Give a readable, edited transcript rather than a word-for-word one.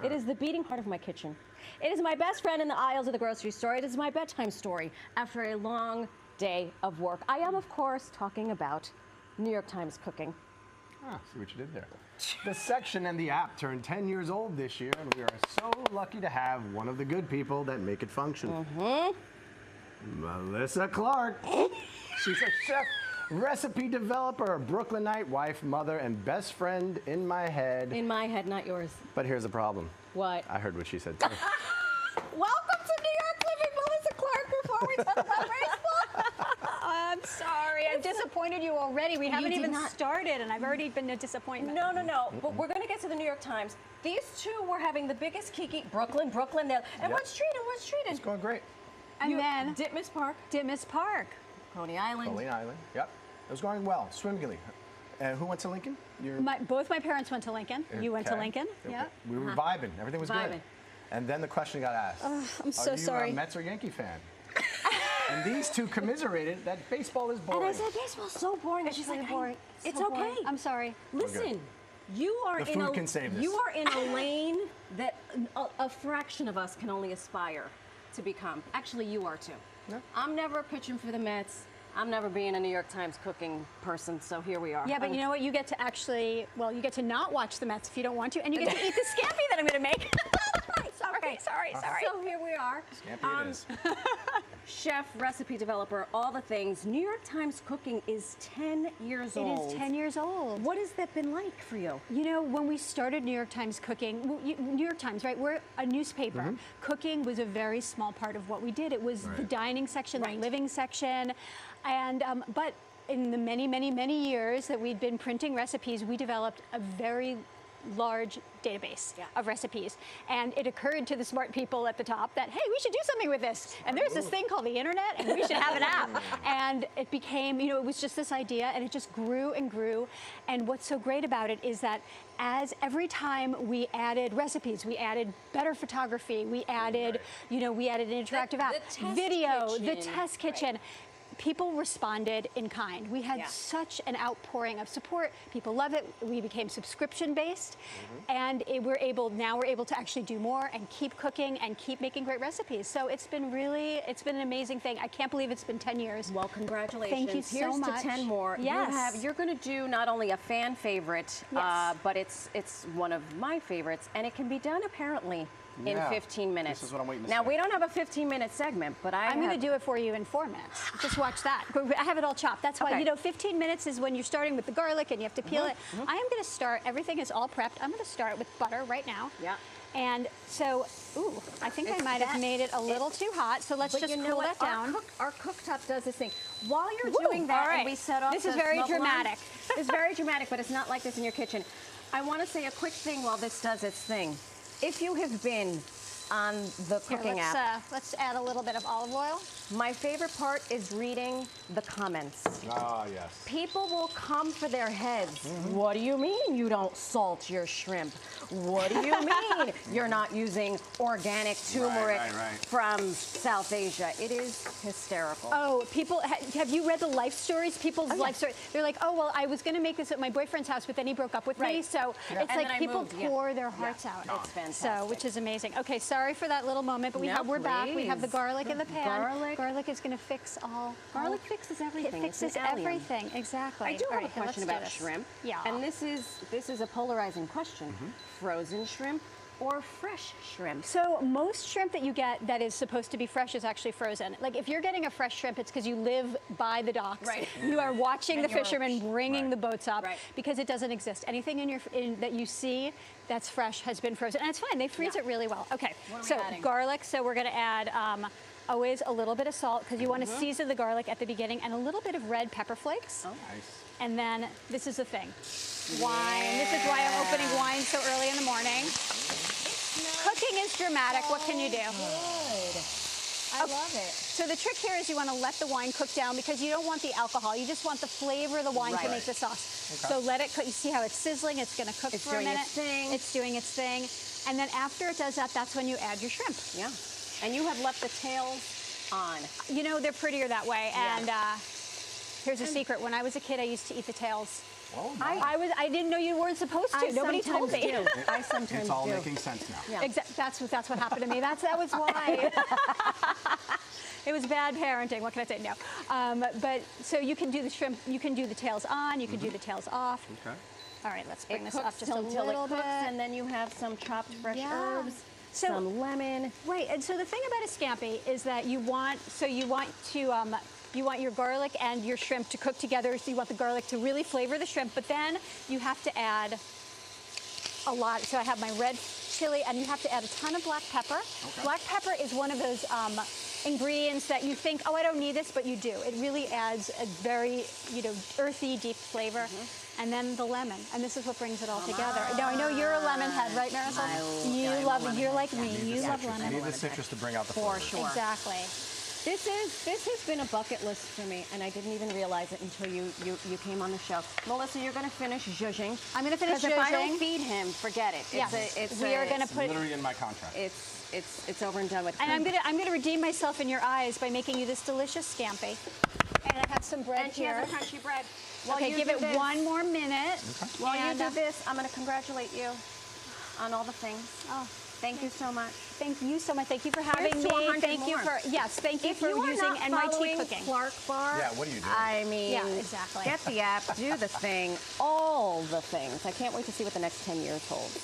It is the beating heart of my kitchen. It is my best friend in the aisles of the grocery store. It is my bedtime story after a long day of work. I am, of course, talking about New York Times Cooking. Ah, see what you did there. The section and the app turned 10 years old this year, and we are so lucky to have one of the good people that make it function. Melissa Clark. She's a chef, recipe developer, Brooklynite, wife, mother, and best friend in my head. In my head, not yours. But here's the problem. What? I heard what she said too. Welcome to New York Living, Melissa Clark, before we talk about baseball. I'm sorry. I've disappointed you already. We haven't even started, and I've already been a disappointment. No. But we're going to get to the New York Times. These two were having the biggest kiki. Brooklyn. And what's treating? It's going great. And then Ditmas Park. Coney Island. Yep. It was going well, swimmingly. And who went to Lincoln? Both my parents went to Lincoln. You went to Lincoln. Okay. Yeah. We were vibing. Everything was good. And then the question got asked. I'm so sorry. Are you a Mets or Yankee fan? And these two commiserated that baseball is boring. And I said, baseball's so boring. And she's like, boring. It's so okay. boring. I'm sorry. Listen, you are the food can save this. You are in a lane that a fraction of us can only aspire to become. Actually, you are too. Yeah. I'm never pitching for the Mets. I'm never being a New York Times Cooking person, so here we are. Yeah, but you know what? You get to actually, you get to not watch the Mets if you don't want to, and you get to eat the scampi that I'm going to make. Sorry. So here we are. Scampi it is. Chef, recipe developer, all the things. New York Times Cooking is 10 years old. It is 10 years old. What has that been like for you? You know, when we started New York Times Cooking, New York Times, right? We're a newspaper. Cooking was a very small part of what we did. It was the dining section, the living section, and but in the many years that we'd been printing recipes, we developed a very large database of recipes. And it occurred to the smart people at the top that, hey, we should do something with this. And there's this thing called the internet, and we should have an app. And it became, you know, it was just this idea, and it just grew and grew. And what's so great about it is that every time we added recipes, we added better photography, we added, you know, we added an interactive app, video, the test kitchen. People responded in kind. We had such an outpouring of support. People love it. We became subscription-based, and we're able to actually do more and keep cooking and keep making great recipes. So it's been an amazing thing. I can't believe it's been 10 years. Well, congratulations. Thank you so much. Here's to 10 more. Yes. You're going to do not only a fan favorite, but it's one of my favorites, and it can be done apparently in 15 minutes. This is what I'm waiting to Now, see. we don't have a 15-minute segment, but I'm going to do it for you in 4 minutes. Just watch that. I have it all chopped. That's why, you know, 15 minutes is when you're starting with the garlic and you have to peel it. I am going to start, everything is all prepped. I'm going to start with butter right now. Yeah. And so, I think I might have made it a little too hot, so let's just cool that down. Our cooktop does this thing. While you're doing that, and we set off this is very dramatic. It's very dramatic, but it's not like this in your kitchen. I want to say a quick thing while this does its thing. If you have been on the cooking app. Let's add a little bit of olive oil. My favorite part is reading the comments. Ah, yes. People will come for their heads. What do you mean you don't salt your shrimp? What do you mean you're not using organic turmeric from South Asia? It is hysterical. Oh, people, have you read the life stories? People's life stories. They're like, oh, well, I was going to make this at my boyfriend's house, but then he broke up with me. So it's like people pour their hearts out. It's fantastic. So, which is amazing. Okay, sorry for that little moment, but we're back. We have the garlic in the pan. Garlic is going to fix all. Garlic fixes everything. It fixes everything. Exactly. I do have a question about shrimp. Yeah. And this is a polarizing question. Frozen shrimp or fresh shrimp? So most shrimp that you get that is supposed to be fresh is actually frozen. Like if you're getting a fresh shrimp, it's because you live by the docks. Right. You are watching the fishermen bringing the boats up because it doesn't exist. Anything that you see that's fresh has been frozen, and it's fine. They freeze it really well. Okay. So garlic. So we're going to add always a little bit of salt because you want to season the garlic at the beginning, and a little bit of red pepper flakes. Oh, nice. And then this is the thing. Wine. This is why I'm opening wine so early in the morning. Cooking is dramatic. What can you do? Good. I love it. So the trick here is you want to let the wine cook down because you don't want the alcohol. You just want the flavor of the wine to make the sauce. Okay. So let it cook. You see how it's sizzling? It's going to cook for a minute. It's doing its thing. It's doing its thing. And then after it does that, that's when you add your shrimp. Yeah. And you have left the tails on. You know, they're prettier that way. Yeah. And here's a secret. When I was a kid, I used to eat the tails Well, I didn't know you weren't supposed to. Nobody told me. I sometimes do. it's all making sense now. Yeah. That's what happened to me. That was why. It was bad parenting. What can I say? No. But so you can do the shrimp. You can do the tails on. You can do the tails off. Okay. All right, let's bring It this cooks up just a until little it cooks, bit. and then you have some chopped fresh Yeah. herbs, So- some lemon. Right, and so the thing about a scampi is that you want your garlic and your shrimp to cook together. So you want the garlic to really flavor the shrimp, but then you have to add a lot. So I have my red chili, and you have to add a ton of black pepper. Okay. Black pepper is one of those ingredients that you think, oh, I don't need this, but you do. It really adds a very, earthy, deep flavor. And then the lemon, and this is what brings it all together. Now I know you're a lemon head, right, Marisol? You love it. You're like me. You love You lemon. need the citrus to bring out the For flavor. sure. Exactly. This has been a bucket list for me, and I didn't even realize it until you came on the show. Melissa, you're going to finish zhuzhing. I'm going to finish Because if I don't zhuzhing. feed him, forget it. Yes. We are going to put. Literally in my contract. It's over and done with. And I'm gonna redeem myself in your eyes by making you this delicious scampi. And I have some bread And she here. has a crunchy bread. While Okay, you give do it this- one more minute. While you And, do this, I'm going to congratulate you on all the things. Oh, Thank you so much. thank you so much. Thank you for having Here's to me. 100 Thank you more. for thank you If for you are using not NYT following Cooking. Clark Bar, Yeah, what are you doing? I mean, Yeah, exactly. Get the app, do the thing, all the things. I can't wait to see what the next 10 years holds.